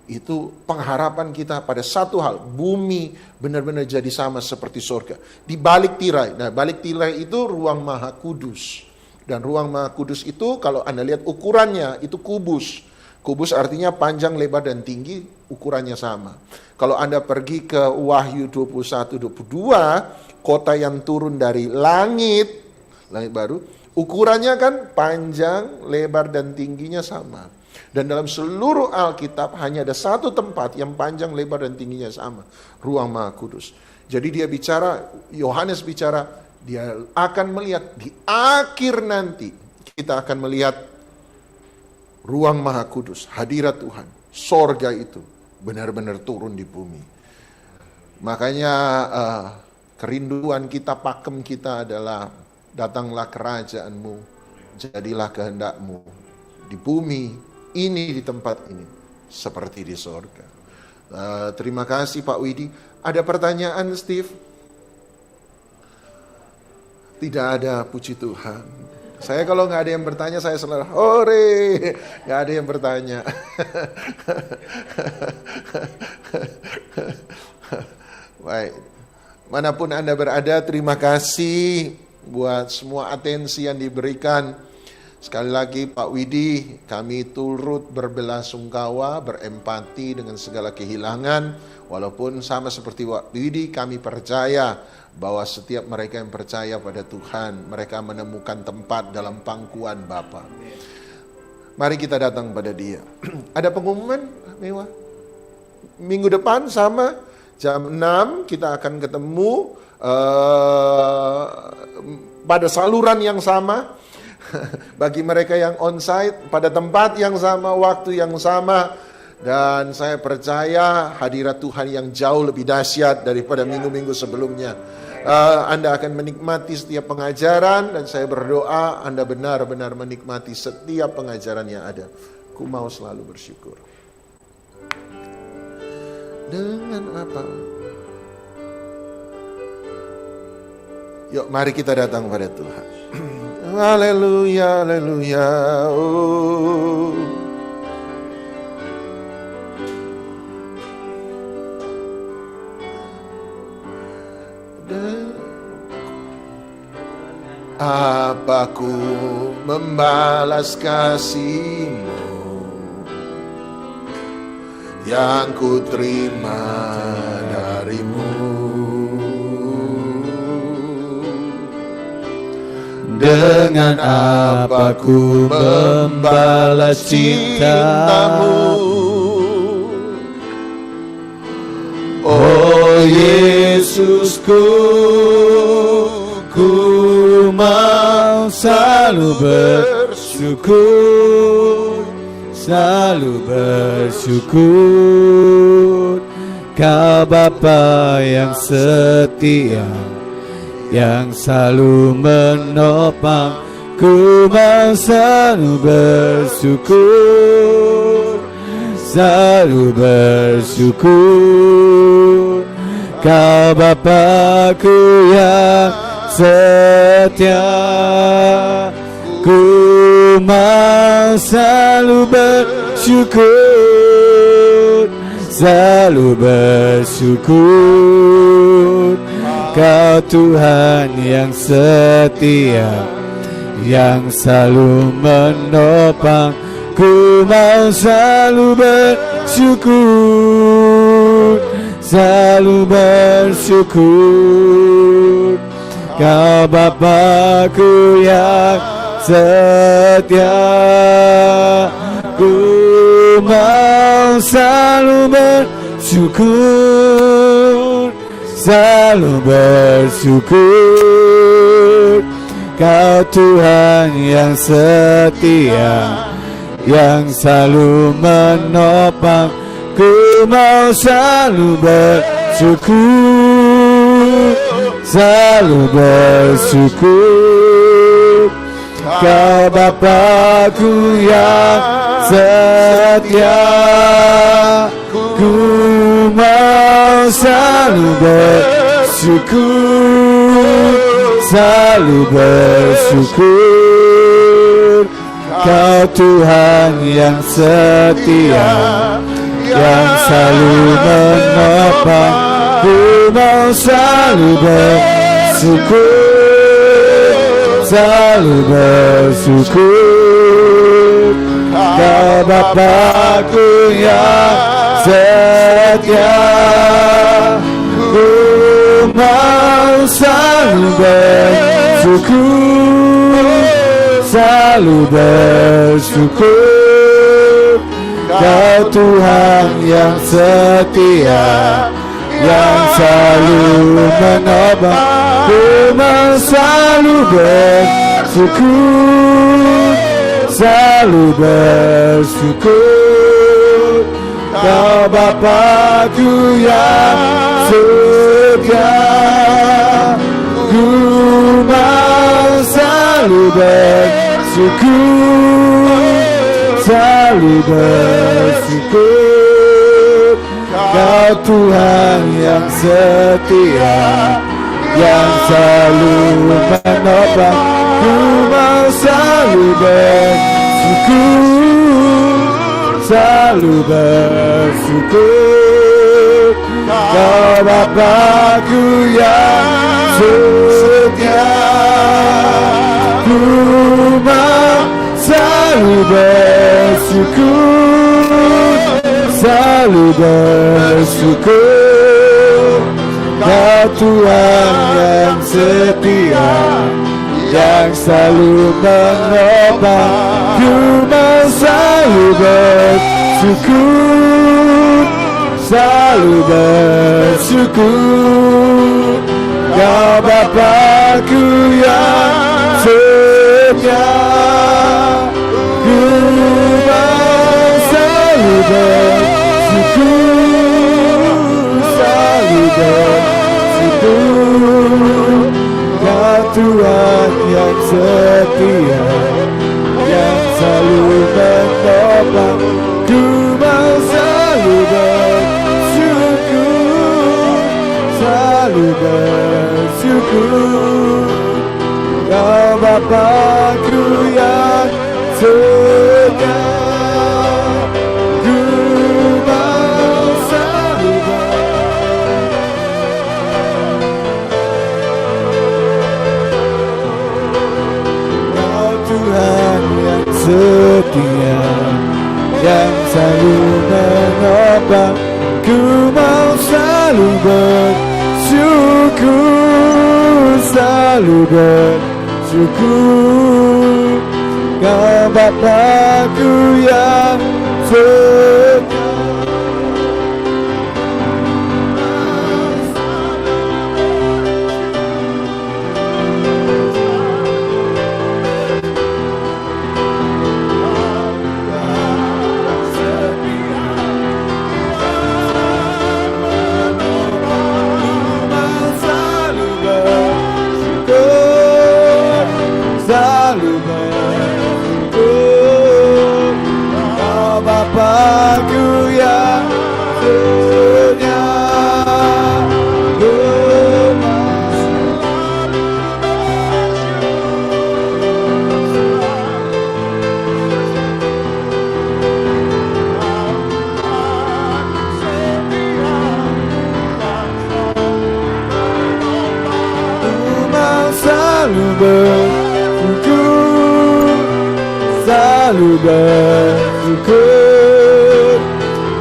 B: itu, pengharapan kita pada satu hal, bumi benar-benar jadi sama seperti sorga. Di balik tirai. Nah, balik tirai itu ruang maha kudus. Dan ruang maha kudus itu kalau Anda lihat ukurannya itu kubus. Kubus artinya panjang, lebar, dan tinggi, ukurannya sama. Kalau Anda pergi ke Wahyu 21-22, kota yang turun dari langit baru, ukurannya kan panjang, lebar, dan tingginya sama. Dan dalam seluruh Alkitab hanya ada satu tempat yang panjang, lebar, dan tingginya sama, ruang maha kudus. Jadi dia bicara, Yohanes bicara, dia akan melihat di akhir nanti, kita akan melihat ruang maha kudus, hadirat Tuhan, sorga itu benar-benar turun di bumi. Makanya kerinduan kita, pakem kita adalah datanglah kerajaanmu, jadilah kehendakmu di bumi ini, di tempat ini, seperti di sorga. Terima kasih Pak Widi. Ada pertanyaan Steve? Tidak ada, puji Tuhan. Saya kalau nggak ada yang bertanya, saya selalu hore, nggak ada yang bertanya. Baik, manapun Anda berada, terima kasih buat semua atensi yang diberikan Sekali lagi Pak Widi, kami turut berbelasungkawa, berempati dengan segala kehilangan. Walaupun sama seperti Pak Widi, kami percaya bahwa setiap mereka yang percaya pada Tuhan, mereka menemukan tempat dalam pangkuan Bapa. Mari kita datang pada Dia. Ada pengumuman mewah. Minggu depan sama, jam 6 kita akan ketemu pada saluran yang sama. Bagi mereka yang onsite, pada tempat yang sama, waktu yang sama. Dan saya percaya hadirat Tuhan yang jauh lebih dahsyat daripada minggu-minggu sebelumnya. Anda akan menikmati setiap pengajaran, dan saya berdoa Anda benar-benar menikmati setiap pengajaran yang ada. Ku mau selalu bersyukur. Dengan apa? Yuk mari kita datang pada Tuhan. Haleluya, haleluya. Oh. Apa ku membalas kasih-Mu yang ku terima dari-Mu?
C: Dengan apa ku membalas cinta-Mu? Oh Yesusku, ku mau selalu bersyukur, selalu bersyukur. Kau Bapa yang setia, yang selalu menopang, ku mau selalu bersyukur, selalu bersyukur. Kau Bapa-Ku yang setia, ku mau selalu bersyukur, selalu bersyukur. Kau Tuhan yang setia, yang selalu menopang, ku mau selalu bersyukur, selalu bersyukur. Kau Bapa-Ku yang setia, ku mau selalu bersyukur, selalu bersyukur. Kau Tuhan yang setia, yang selalu menopang, ku mau selalu bersyukur, selalu bersyukur. Kau Bapa-Ku yang setia, ku mau selalu bersyukur, selalu bersyukur. Kau Tuhan yang setia, yang selalu menopang, ku mau selalu bersyukur, selalu bersyukur. Kau Bapa-Ku yang setia, ku mau selalu bersyukur, selalu bersyukur. Kau Tuhan yang setia, yang selalu menopang, ku mau selalu bersyukur, selalu bersyukur. Kau Bapa-Ku yang setia, ku mau selalu bersyukur, selalu bersyukur. Kau Tuhan yang setia, yang selalu menopang, ku mau selalu bersyukur, selalu bersyukur. Kau Bapa-Ku yang setia, ku mau selalu bersyukur, selalu bersyukur. Kau Tuhan yang setia, yang selalu menopang. Ku mau selalu bersyukur, selalu bersyukur. Kau Bapa-Ku yang setia, ku mau selalu bersyukur, selalu bersyukur. Kau Tuhan yang setia, yang selalu menopang. Ku mau selalu bersyukur, selalu bersyukur. Kau Bapa-Ku yang setia, ku mau selalu Kau Tuhan yang setia, yang selalu menopang. Ku mau selalu bersyukur, selalu bersyukur. Kau Bapa-Ku yang setia. Bapa-Ku yang setia, selalu bersyukur, selalu bersyukur.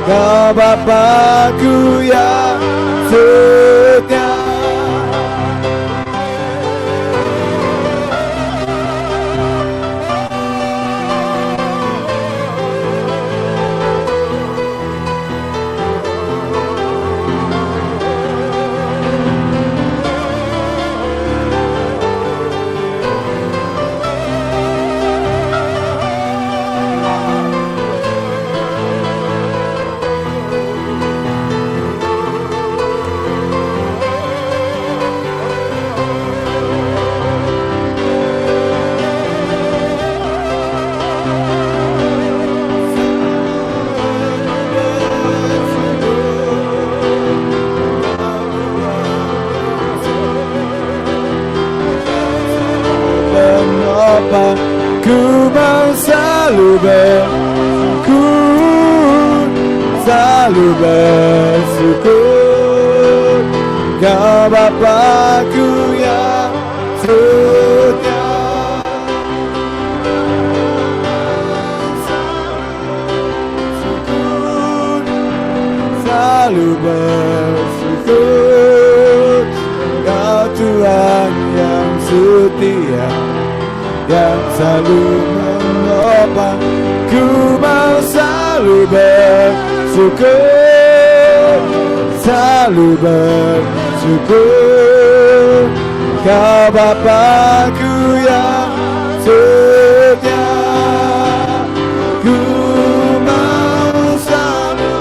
C: Kau Bapa-Ku yang setia, ku mau selalu bersyukur, selalu bersyukur. Kau Bapa-Ku yang setia, selalu bersyukur. Kau Tuhan yang setia, yang selalu menopang. Ku mau selalu bersyukur, selalu bersyukur. Kau Bapa-Ku yang setia, ku mau selalu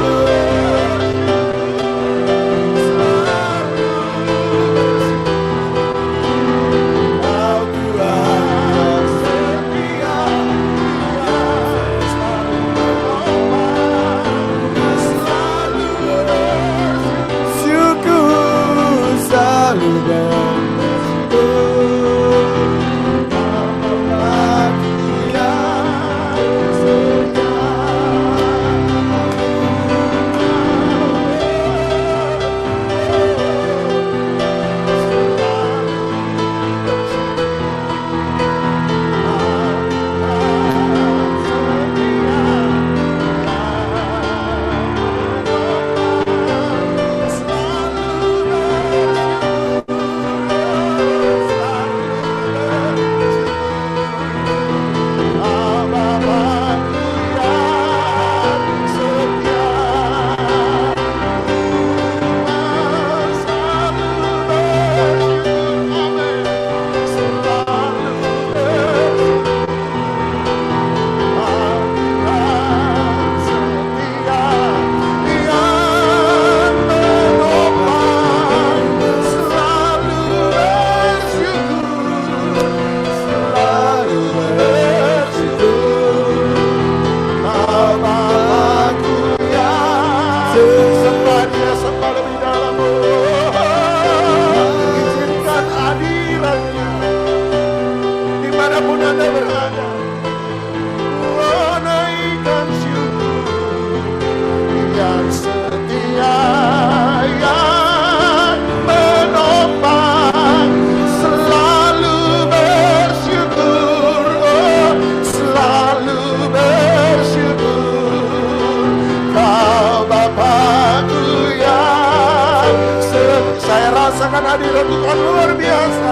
B: Saya rasakan hadirat Tuhan luar biasa.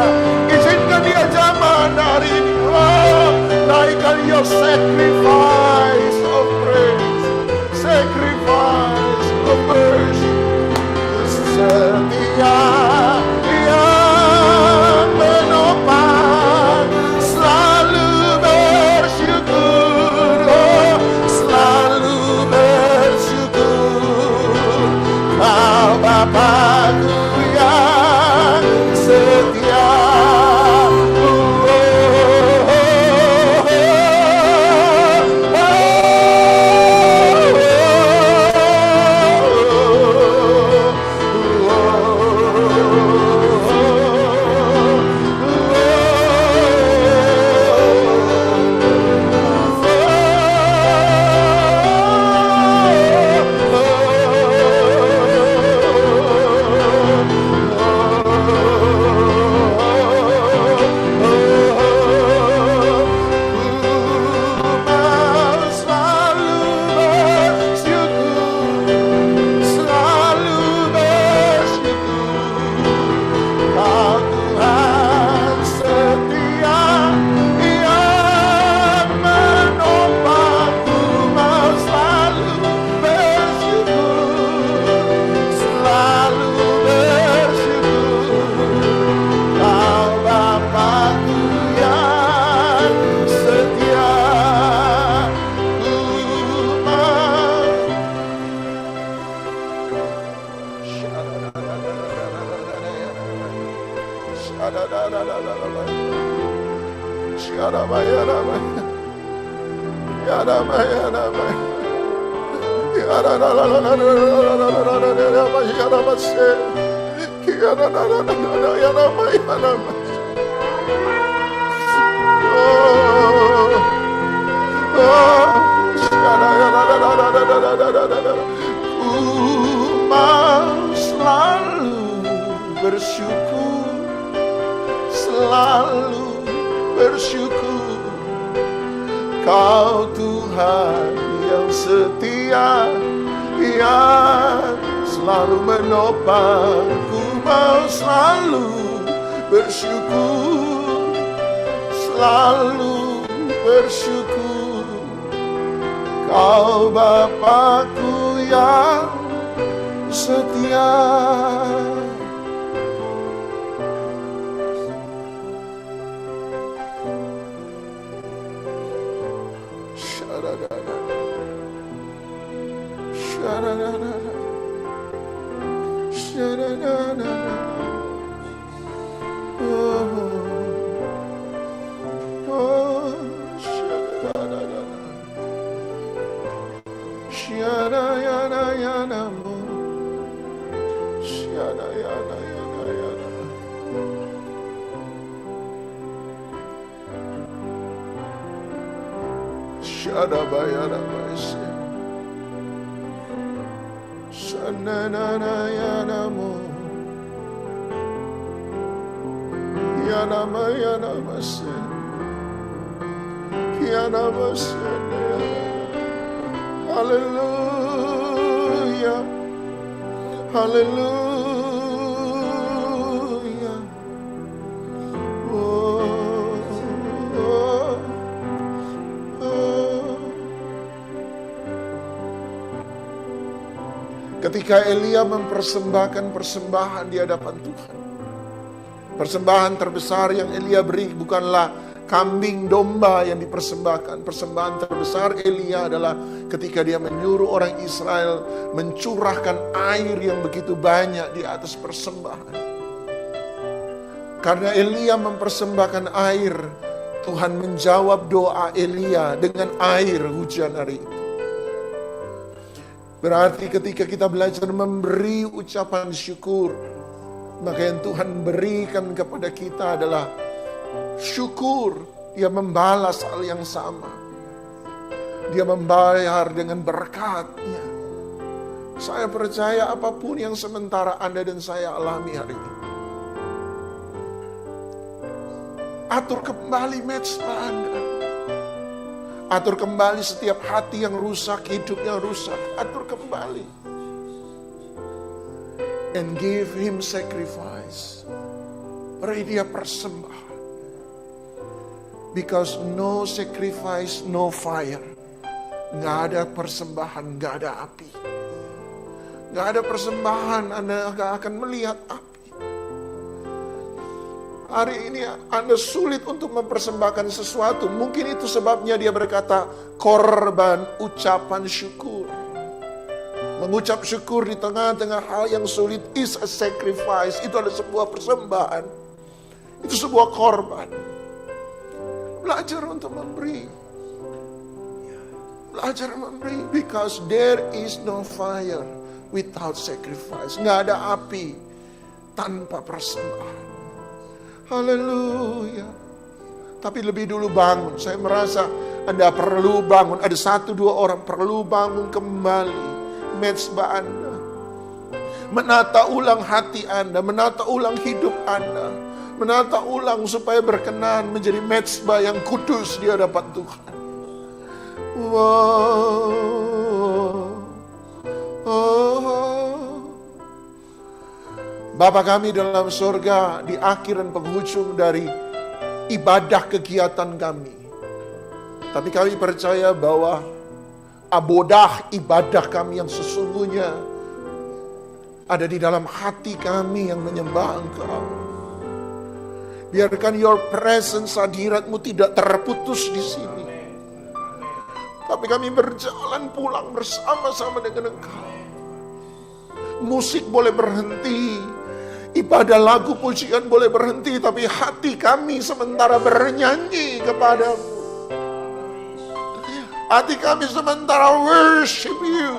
B: Izinkan dia zaman hari ini. Oh, naikkan your sacrifice of praise, sacrifice of worship. Setia yang menopang, selalu bersyukur, oh, selalu bersyukur. Kau Bapakku yang setia. Kau Tuhan yang setia, yang selalu menopang. Ku mau selalu bersyukur, selalu bersyukur. Kau Bapakku yang setia. Haleluya, haleluya. Ketika Elia mempersembahkan persembahan di hadapan Tuhan, persembahan terbesar yang Elia beri bukanlah kambing domba yang dipersembahkan. Persembahan terbesar Elia adalah ketika dia menyuruh orang Israel mencurahkan air yang begitu banyak di atas persembahan. Karena Elia mempersembahkan air, Tuhan menjawab doa Elia dengan air hujan hari itu. Berarti ketika kita belajar memberi ucapan syukur, maka yang Tuhan berikan kepada kita adalah syukur. Dia membalas hal yang sama. Dia membayar dengan berkat-Nya. Saya percaya apapun yang sementara Anda dan saya alami hari ini, atur kembali mezbah Anda. Atur kembali setiap hati yang rusak, hidup yang rusak. Atur kembali. and give him sacrifice. Beri dia persembahan. Because no sacrifice, no fire. Nggak ada persembahan, nggak ada api. Nggak ada persembahan, Anda nggak akan melihat api. Hari ini Anda sulit untuk mempersembahkan sesuatu. Mungkin itu sebabnya dia berkata, korban ucapan syukur. Mengucap syukur di tengah-tengah hal yang sulit is a sacrifice. Itu adalah sebuah persembahan. Itu sebuah korban. Belajar untuk memberi. Belajar memberi. Because there is no fire without sacrifice. Nggak ada api tanpa persembahan. Haleluya. Tapi lebih dulu bangun. Saya merasa Anda perlu bangun. Ada 1-2 orang perlu bangun kembali mezbah Anda. Menata ulang hati Anda. Menata ulang hidup Anda. Menata ulang supaya berkenan menjadi mezbah yang kudus di hadapan Tuhan. Wow. Bapa kami dalam surga, di akhir dan penghujung dari ibadah kegiatan kami. Tapi kami percaya bahwa abodah ibadah kami yang sesungguhnya ada di dalam hati kami yang menyembah Engkau. Biarkan your presence, hadiratmu tidak terputus di sini. Tapi kami berjalan pulang bersama-sama dengan Engkau. Musik boleh berhenti, ibadah lagu pujian boleh berhenti, tapi hati kami sementara bernyanyi kepadamu. Hati kami sementara worship you.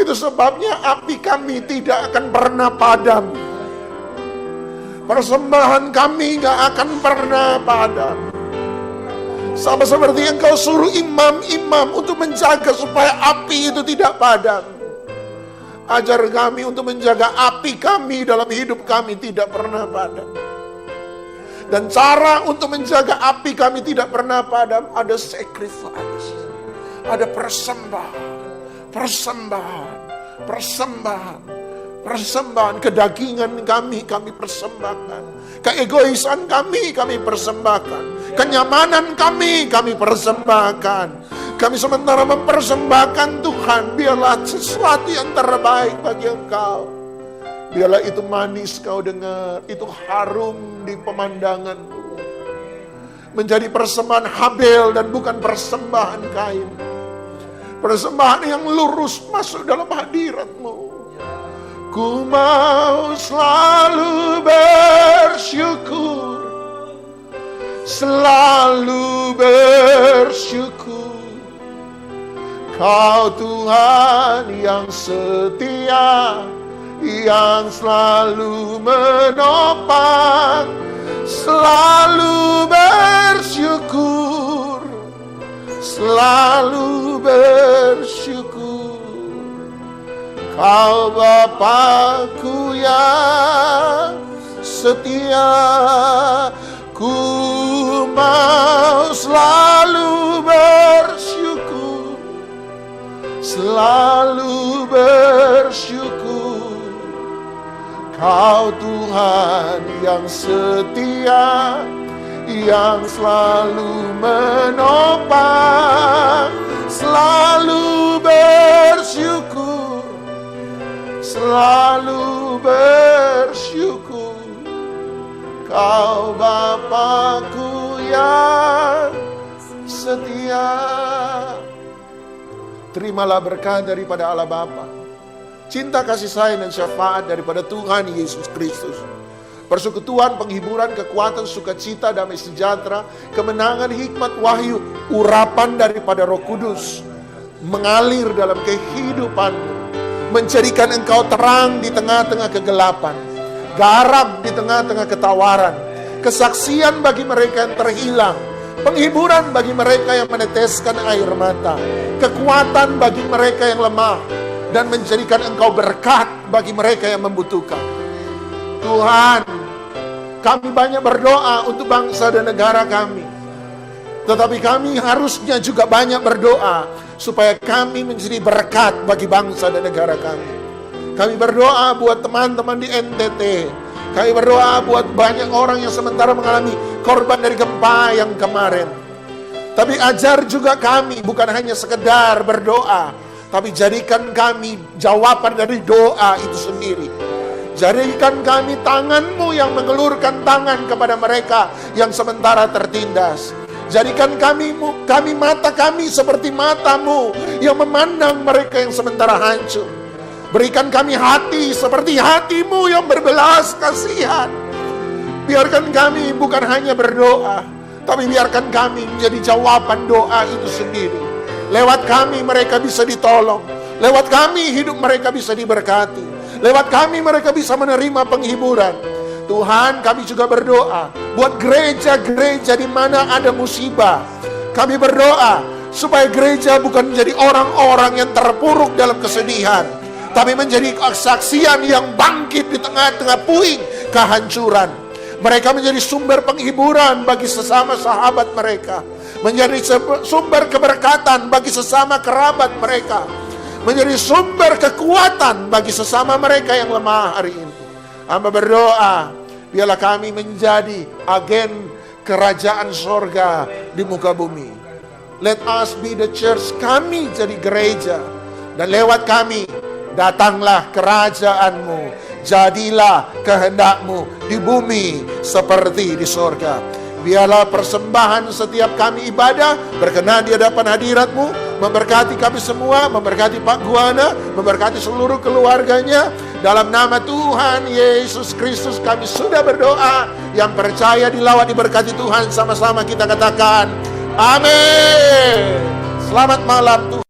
B: Itu sebabnya api kami tidak akan pernah padam. Persembahan kami gak akan pernah padam. Sama seperti Engkau suruh imam-imam untuk menjaga supaya api itu tidak padam. Ajar kami untuk menjaga api kami dalam hidup kami tidak pernah padam. Dan cara untuk menjaga api kami tidak pernah padam, ada sacrifice. Ada persembahan. Persembahan. Kedagingan kami persembahkan. Keegoisan kami persembahkan. Kenyamanan kami persembahkan. Kami sementara mempersembahkan Tuhan, biarlah sesuatu yang terbaik bagi Engkau. Biarlah itu manis Kau dengar, itu harum di pemandanganmu. Menjadi persembahan Habel dan bukan persembahan Kain. Persembahan yang lurus masuk dalam hadirat-Mu. Ku mau selalu bersyukur, selalu bersyukur. Kau Tuhan yang setia, yang selalu menopang, selalu bersyukur, selalu bersyukur. Kau Bapa-Ku yang setia, ku mau selalu bersyukur, selalu bersyukur. Kau Tuhan yang setia, yang selalu menopang, selalu bersyukur, selalu bersyukur. Kau Bapa-Ku yang setia. Terimalah berkat daripada Allah Bapa, cinta kasih sayang dan syafaat daripada Tuhan Yesus Kristus, persekutuan, penghiburan, kekuatan, sukacita, damai sejahtera, kemenangan, hikmat, wahyu, urapan daripada Roh Kudus mengalir dalam kehidupanmu, menjadikan engkau terang di tengah-tengah kegelapan, garam di tengah-tengah ketawaran, kesaksian bagi mereka yang terhilang, penghiburan bagi mereka yang meneteskan air mata, kekuatan bagi mereka yang lemah, dan menjadikan engkau berkat bagi mereka yang membutuhkan. Tuhan, kami banyak berdoa untuk bangsa dan negara kami, tetapi kami harusnya juga banyak berdoa supaya kami menjadi berkat bagi bangsa dan negara kami. Kami berdoa buat teman-teman di NTT. Kami berdoa buat banyak orang yang sementara mengalami korban dari gempa yang kemarin. Tapi ajar juga kami bukan hanya sekedar berdoa, tapi jadikan kami jawaban dari doa itu sendiri. Jadikan kami tangan-Mu yang mengelurkan tangan kepada mereka yang sementara tertindas. Jadikan kami mata kami seperti mata-Mu yang memandang mereka yang sementara hancur. Berikan kami hati seperti hati-Mu yang berbelas kasihan. Biarkan kami bukan hanya berdoa, tapi biarkan kami menjadi jawaban doa itu sendiri. Lewat kami mereka bisa ditolong. Lewat kami hidup mereka bisa diberkati. Lewat kami mereka bisa menerima penghiburan. Tuhan, kami juga berdoa buat gereja-gereja di mana ada musibah. Kami berdoa supaya gereja bukan menjadi orang-orang yang terpuruk dalam kesedihan, tapi menjadi kesaksian yang bangkit di tengah-tengah puing kehancuran. Mereka menjadi sumber penghiburan bagi sesama sahabat mereka, menjadi sumber keberkatan bagi sesama kerabat mereka, menjadi sumber kekuatan bagi sesama mereka yang lemah hari ini. Hamba berdoa, biarlah kami menjadi agen kerajaan sorga di muka bumi. Let us be the church. Kami jadi gereja, dan lewat kami datanglah kerajaan-Mu. Jadilah kehendak-Mu di bumi seperti di sorga. Biarlah persembahan setiap kami ibadah berkenan di hadapan hadirat-Mu, memberkati kami semua, memberkati Pak Guana, memberkati seluruh keluarganya. Dalam nama Tuhan Yesus Kristus kami sudah berdoa. Yang percaya dilawat diberkati Tuhan, sama-sama kita katakan amin. Selamat malam Tuhan.